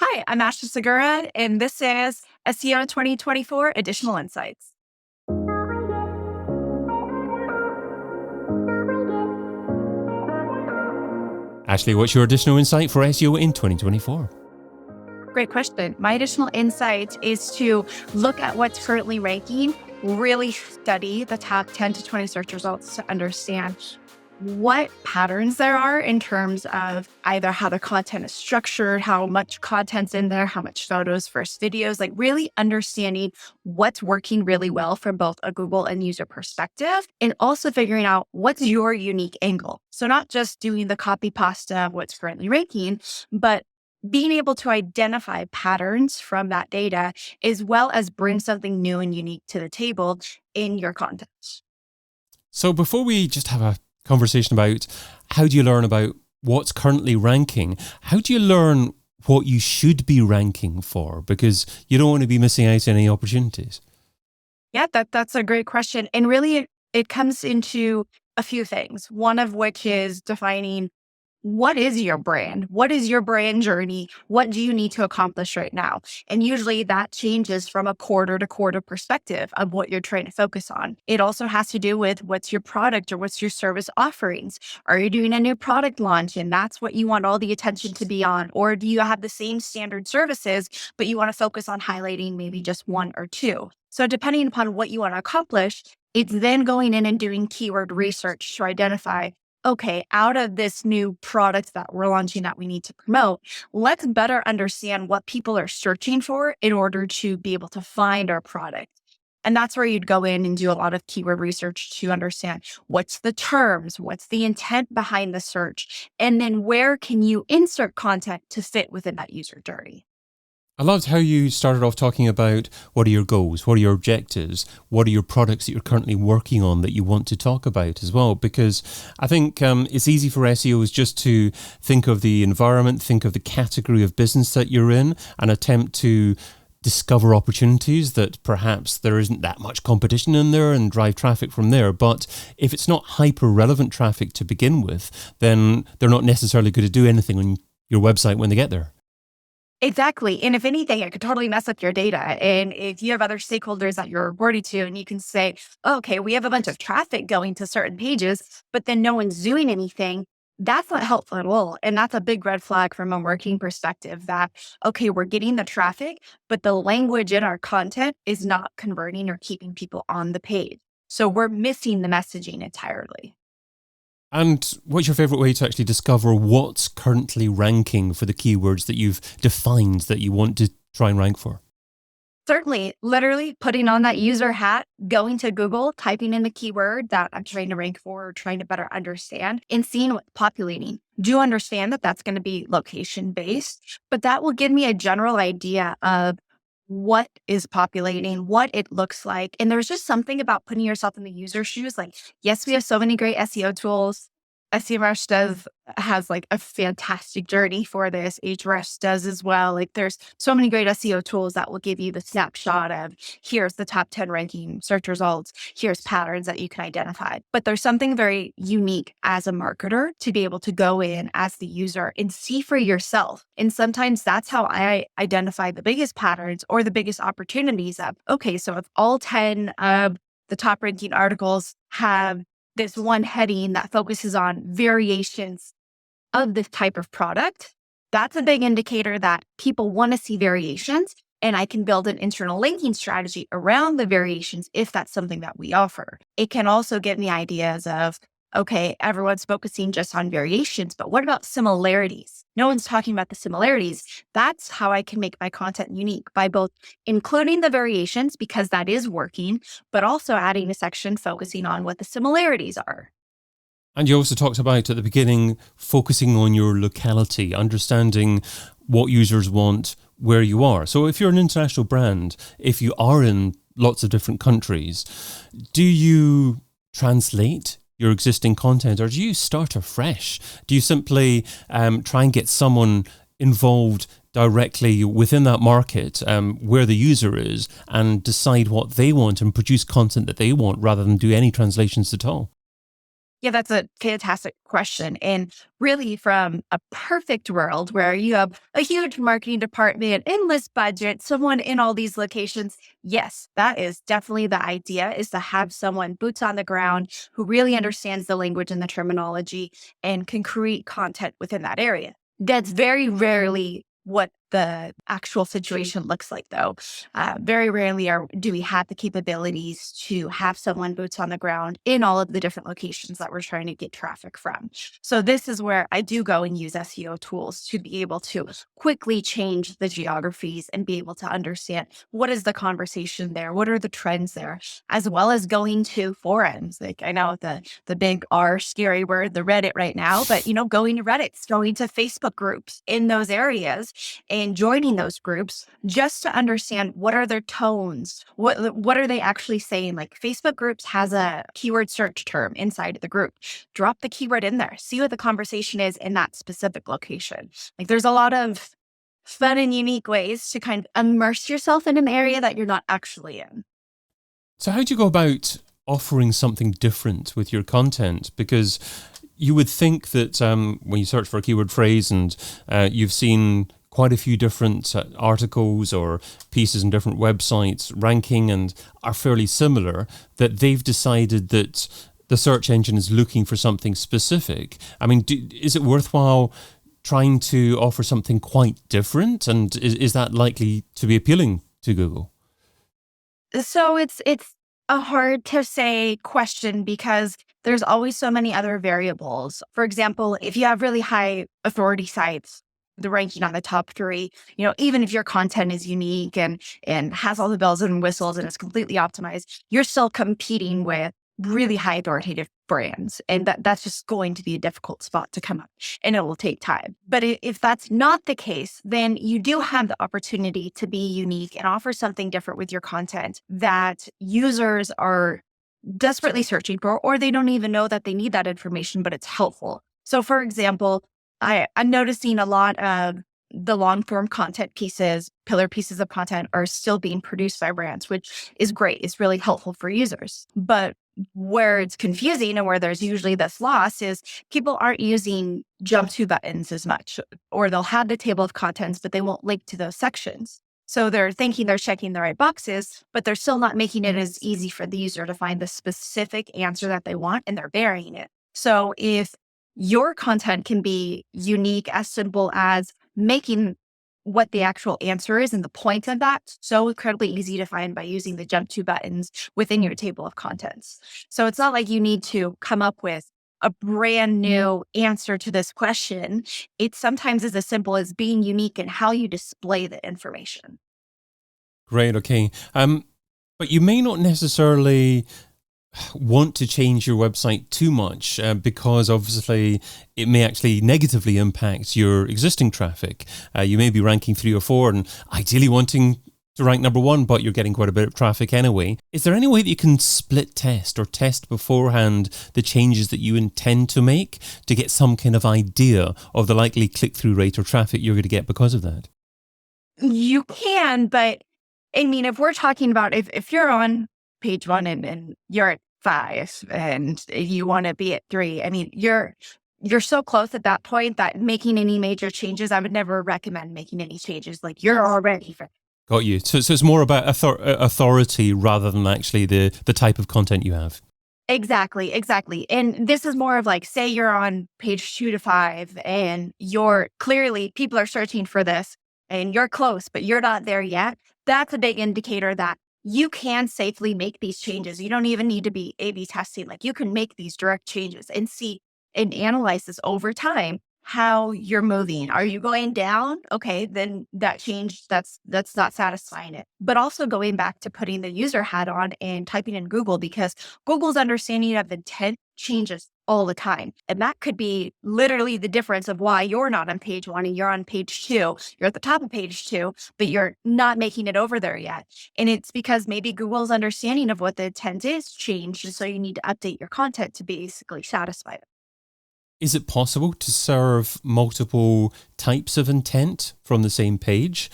Hi, I'm Segura, and this is SEO 2024 Additional Insights. Ashley, what's your additional insight for SEO in 2024? Great question. My additional insight is to look at what's currently ranking, really study the top 10 to 20 search results to understand what patterns there are in terms of either how the content is structured, how much content's in there, how much photos versus videos, like really understanding what's working really well from both a Google and user perspective, and also figuring out what's your unique angle. So not just doing the copy pasta of what's currently ranking, but being able to identify patterns from that data, as well as bring something new and unique to the table in your content. So before we just have a conversation about how do you learn about what's currently ranking, how do you learn what you should be ranking for? Because you don't want to be missing out on any opportunities. Yeah, that's a great question. And really, it comes into a few things. One of which is defining what is your brand? What is your brand journey? What do you need to accomplish right now? And usually that changes from a quarter to quarter perspective of what you're trying to focus on. It also has to do with what's your product or what's your service offerings. Are you doing a new product launch and that's what you want all the attention to be on? Or do you have the same standard services, but you want to focus on highlighting maybe just one or two? So depending upon what you want to accomplish, it's then going in and doing keyword research to identify, okay, out of this new product that we're launching that we need to promote, let's better understand what people are searching for in order to be able to find our product. And that's where you'd go in and do a lot of keyword research to understand what's the terms, what's the intent behind the search, and then where can you insert content to fit within that user journey. I loved how you started off talking about what are your goals, what are your objectives, what are your products that you're currently working on that you want to talk about as well, because I think it's easy for SEOs just to think of the environment, think of the category of business that you're in and attempt to discover opportunities that perhaps there isn't that much competition in there and drive traffic from there. But if it's not hyper relevant traffic to begin with, then they're not necessarily going to do anything on your website when they get there. Exactly. And if anything, it could totally mess up your data. And if you have other stakeholders that you're reporting to, and you can say, okay, we have a bunch of traffic going to certain pages, but then no one's doing anything, that's not helpful at all. And that's a big red flag from a marketing perspective that, okay, we're getting the traffic, but the language in our content is not converting or keeping people on the page. So we're missing the messaging entirely. And what's your favorite way to actually discover what's currently ranking for the keywords that you've defined that you want to try and rank for? Certainly, literally putting on that user hat, going to Google, typing in the keyword that I'm trying to rank for or trying to better understand and seeing what's populating. Do understand that that's going to be location based, but that will give me a general idea of what is populating, what it looks like. And there's just something about putting yourself in the user shoes. Like, yes, we have so many great SEO tools. SEMrush has like a fantastic journey for this. Ahrefs does as well. Like there's so many great SEO tools that will give you the snapshot of here's the top 10 ranking search results. Here's patterns that you can identify. But there's something very unique as a marketer to be able to go in as the user and see for yourself. And sometimes that's how I identify the biggest patterns or the biggest opportunities of, okay, so if all 10 of the top ranking articles have this one heading that focuses on variations of this type of product, that's a big indicator that people want to see variations. And I can build an internal linking strategy around the variations if that's something that we offer. It can also give me ideas of, okay, everyone's focusing just on variations, but what about similarities? No one's talking about the similarities. That's how I can make my content unique by both including the variations because that is working, but also adding a section focusing on what the similarities are. And you also talked about at the beginning, focusing on your locality, understanding what users want, where you are. So if you're an international brand, if you are in lots of different countries, do you translate your existing content, or do you start afresh? Do you simply try and get someone involved directly within that market where the user is and decide what they want and produce content that they want rather than do any translations at all? Yeah, that's a fantastic question. And really, from a perfect world where you have a huge marketing department, endless budget, someone in all these locations, yes, that is definitely the idea, is to have someone boots on the ground who really understands the language and the terminology and can create content within that area. That's very rarely what the actual situation looks like, though. Very rarely do we have the capabilities to have someone boots on the ground in all of the different locations that we're trying to get traffic from. So this is where I do go and use SEO tools to be able to quickly change the geographies and be able to understand what is the conversation there, what are the trends there, as well as going to forums. Like, I know the big R scary word, the Reddit right now, but going to Reddits, going to Facebook groups in those areas and joining those groups just to understand what are their tones, what are they actually saying. Like, Facebook groups has a keyword search term inside of the group. Drop the keyword in there, see what the conversation is in that specific location. Like, there's a lot of fun and unique ways to kind of immerse yourself in an area that you're not actually in. So how do you go about offering something different with your content? Because you would think that when you search for a keyword phrase and you've seen quite a few different articles or pieces on different websites ranking and are fairly similar, that they've decided that the search engine is looking for something specific. I mean, is it worthwhile trying to offer something quite different? And is that likely to be appealing to Google? So it's a hard to say question because there's always so many other variables. For example, if you have really high authority sites, the ranking on the top three, even if your content is unique and has all the bells and whistles and is completely optimized, you're still competing with really high authoritative brands. And that's just going to be a difficult spot to come up, and it will take time. But if that's not the case, then you do have the opportunity to be unique and offer something different with your content that users are desperately searching for, or they don't even know that they need that information, but it's helpful. So for example, I'm noticing a lot of the long form content pieces, pillar pieces of content are still being produced by brands, which is great. It's really helpful for users. But where it's confusing and where there's usually this loss is people aren't using jump to buttons as much, or they'll have the table of contents, but they won't link to those sections. So they're thinking they're checking the right boxes, but they're still not making it as easy for the user to find the specific answer that they want, and they're burying it. So if your content can be unique, as simple as making what the actual answer is and the point of that so incredibly easy to find by using the jump to buttons within your table of contents. So it's not like you need to come up with a brand new answer to this question. It sometimes is as simple as being unique in how you display the information. Great, okay. But you may not necessarily want to change your website too much because obviously it may actually negatively impact your existing traffic. You may be ranking 3 or 4 and ideally wanting to rank number 1, but you're getting quite a bit of traffic anyway. Is there any way that you can split test or test beforehand the changes that you intend to make to get some kind of idea of the likely click-through rate or traffic you're going to get because of that? You can, but I mean, if we're talking about if you're on page 1 and you're at 5 and you want to be at 3, I mean, you're so close at that point that making any major changes, I would never recommend making any changes. Like, you're already for. Got you. So it's more about authority rather than actually the type of content you have. Exactly. And this is more of like, say you're on page 2 to 5 and you're clearly, people are searching for this and you're close, but you're not there yet. That's a big indicator that you can safely make these changes. You don't even need to be A/B testing. Like, you can make these direct changes and see and analyze this over time, how you're moving. Are you going down? Okay, then that change, that's not satisfying it. But also going back to putting the user hat on and typing in Google, because Google's understanding of intent changes all the time. And that could be literally the difference of why you're not on page 1 and you're on page 2. You're at the top of page 2, but you're not making it over there yet. And it's because maybe Google's understanding of what the intent is changed. And so you need to update your content to basically satisfy it. Is it possible to serve multiple types of intent from the same page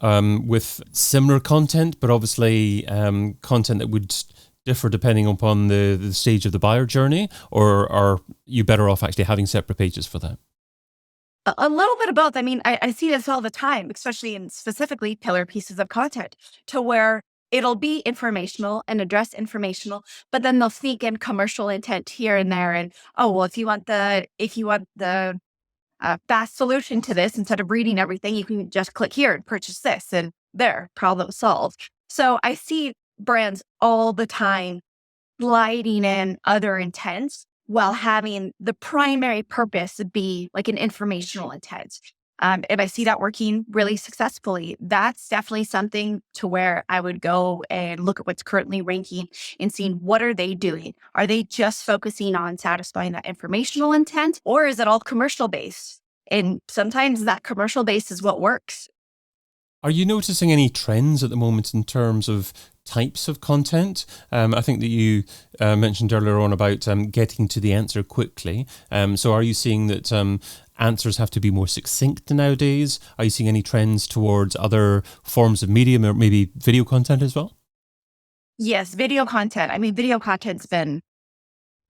with similar content, but obviously content that would differ depending upon the stage of the buyer journey, or are you better off actually having separate pages for that? A little bit of both. I mean, I see this all the time, especially in specifically pillar pieces of content, to where it'll be informational and address informational, but then they'll sneak in commercial intent here and there. And oh, well, if you want the fast solution to this, instead of reading everything, you can just click here and purchase this, and there, problem solved. So I see brands all the time sliding in other intents while having the primary purpose be like an informational intent. And I see that working really successfully. That's definitely something to where I would go and look at what's currently ranking and seeing what are they doing? Are they just focusing on satisfying that informational intent, or is it all commercial based? And sometimes that commercial base is what works. Are you noticing any trends at the moment in terms of types of content? I think that you mentioned earlier on about getting to the answer quickly. So are you seeing that answers have to be more succinct nowadays? Are you seeing any trends towards other forms of medium or maybe video content as well? Yes, video content. I mean, video content's been,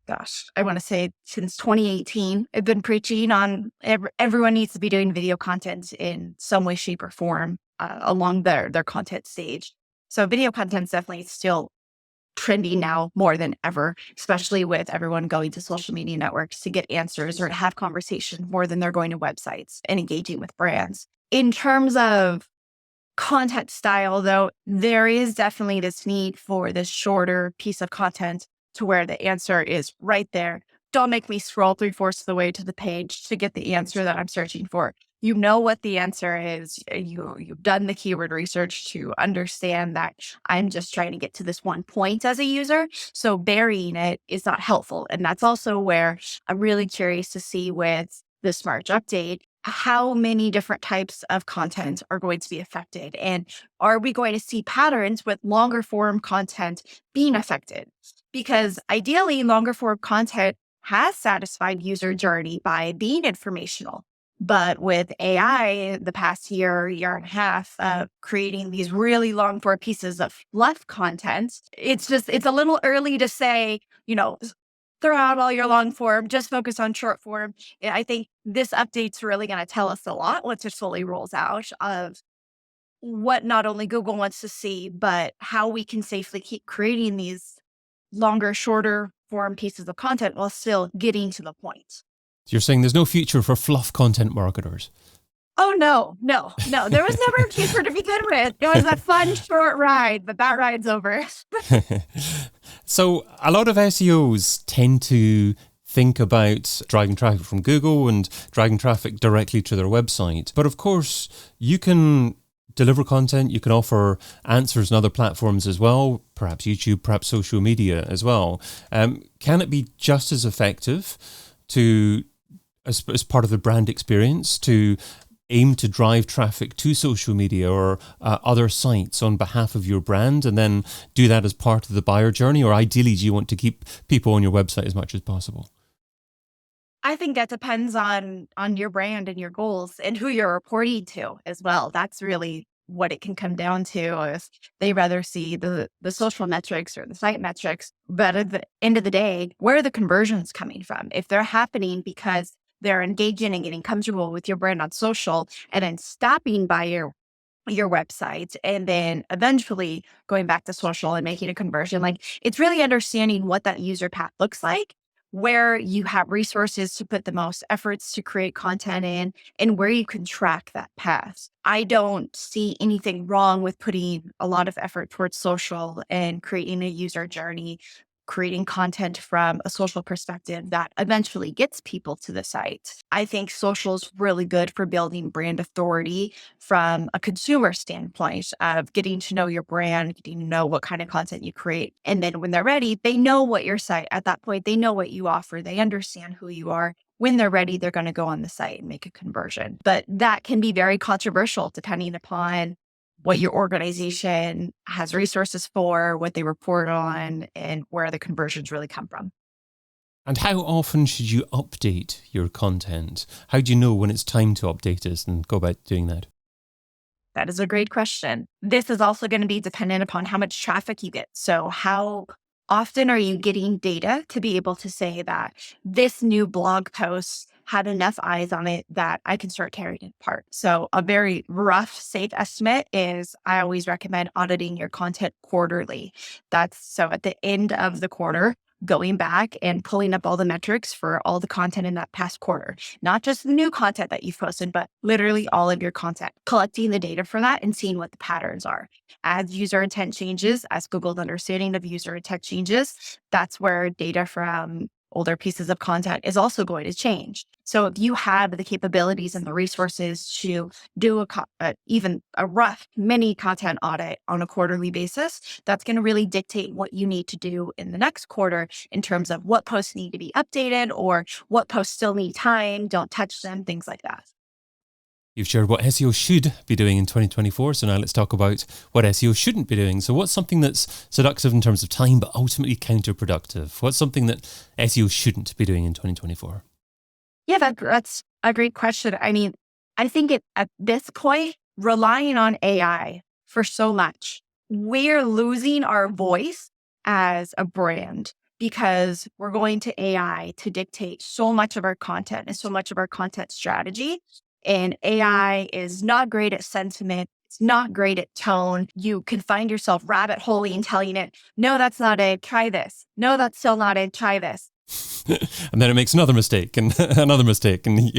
gosh, I want to say since 2018. I've been preaching on everyone needs to be doing video content in some way, shape, or form along their content stage. So video content's definitely still trendy now more than ever, especially with everyone going to social media networks to get answers or to have conversations more than they're going to websites and engaging with brands. In terms of content style, though, there is definitely this need for this shorter piece of content to where the answer is right there. Don't make me scroll 3/4 of the way to the page to get the answer that I'm searching for. You know what the answer is. You've done the keyword research to understand that I'm just trying to get to this one point as a user. So burying it is not helpful. And that's also where I'm really curious to see with this March update how many different types of content are going to be affected. And are we going to see patterns with longer form content being affected? Because ideally, longer form content has satisfied user journey by being informational. But with AI, the past year and a half, creating these really long form pieces of fluff content, it's a little early to say, throw out all your long form, just focus on short form. I think this update's really going to tell us a lot once it fully rolls out of what not only Google wants to see, but how we can safely keep creating these longer, shorter form pieces of content while still getting to the point. You're saying there's no future for fluff content marketers. Oh, no. There was never a future to begin with. It was a fun, short ride, but that ride's over. So a lot of SEOs tend to think about driving traffic from Google and driving traffic directly to their website. But of course, you can deliver content, you can offer answers on other platforms as well, perhaps YouTube, perhaps social media as well. Can it be just as effective as part of the brand experience to aim to drive traffic to social media or other sites on behalf of your brand, and then do that as part of the buyer journey? Or ideally, do you want to keep people on your website as much as possible? I think that depends on your brand and your goals and who you're reporting to as well. That's really what it can come down to, if they rather see the social metrics or the site metrics. But at the end of the day, where are the conversions coming from? If they're happening because they're engaging and getting comfortable with your brand on social and then stopping by your website and then eventually going back to social and making a conversion, like, it's really understanding what that user path looks like, where you have resources to put the most efforts to create content in, and where you can track that path. I don't see anything wrong with putting a lot of effort towards social and creating a user journey, creating content from a social perspective that eventually gets people to the site. I think social is really good for building brand authority from a consumer standpoint of getting to know your brand, getting to know what kind of content you create. And then when they're ready, they know what your site, at that point, they know what you offer. They understand who you are. When they're ready, they're going to go on the site and make a conversion. But that can be very controversial depending upon what your organization has resources for, what they report on, and where the conversions really come from. And how often should you update your content? How do you know when it's time to update it and go about doing that? That is a great question. This is also going to be dependent upon how much traffic you get. So how often are you getting data to be able to say that this new blog post had enough eyes on it that I can start tearing it apart? So a very rough, safe estimate is I always recommend auditing your content quarterly. That's so at the end of the quarter, going back and pulling up all the metrics for all the content in that past quarter, not just the new content that you've posted, but literally all of your content, collecting the data for that and seeing what the patterns are. As user intent changes, as Google's understanding of user intent changes, that's where data from older pieces of content is also going to change. So if you have the capabilities and the resources to do even a rough mini content audit on a quarterly basis, that's going to really dictate what you need to do in the next quarter in terms of what posts need to be updated or what posts still need time, don't touch them, things like that. You've shared what SEO should be doing in 2024, so now let's talk about what SEO shouldn't be doing. So what's something that's seductive in terms of time, but ultimately counterproductive? What's something that SEO shouldn't be doing in 2024? Yeah, that's a great question. I mean, I think at this point, relying on AI for so much, we're losing our voice as a brand because we're going to AI to dictate so much of our content and so much of our content strategy. And AI is not great at sentiment. It's not great at tone. You can find yourself rabbit holing and telling it, no, that's not it. Try this. No, that's still not it. Try this. And then it makes another mistake and another mistake. And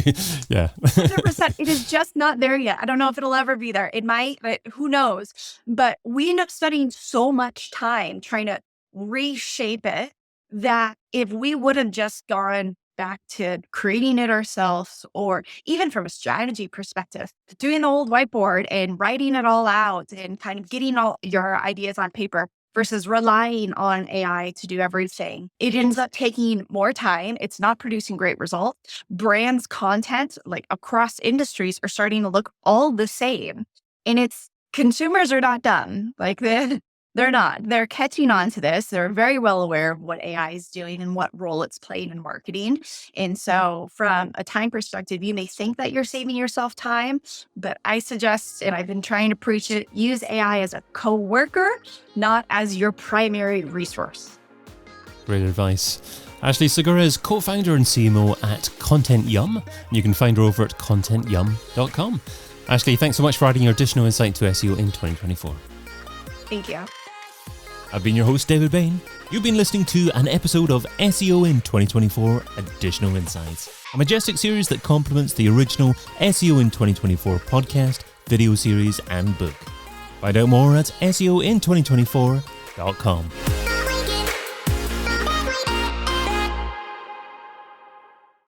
yeah. 100%. It is just not there yet. I don't know if it'll ever be there. It might, but who knows? But we end up spending so much time trying to reshape it that if we would have just gone back to creating it ourselves, or even from a strategy perspective, doing the old whiteboard and writing it all out and kind of getting all your ideas on paper versus relying on AI to do everything, it ends up taking more time. It's not producing great results. Brands' content, like across industries, are starting to look all the same. And consumers are not dumb. Like they're not. They're catching on to this. They're very well aware of what AI is doing and what role it's playing in marketing. And so from a time perspective, you may think that you're saving yourself time, but I suggest, and I've been trying to preach it, use AI as a co-worker, not as your primary resource. Great advice. Ashley Segura is co-founder and CMO at Content Yum. You can find her over at contentyum.com. Ashley, thanks so much for adding your additional insight to SEO in 2024. Thank you. I've been your host, David Bain. You've been listening to an episode of SEO in 2024 Additional Insights, a Majestic series that complements the original SEO in 2024 podcast, video series, and book. Find out more at SEOin2024.com.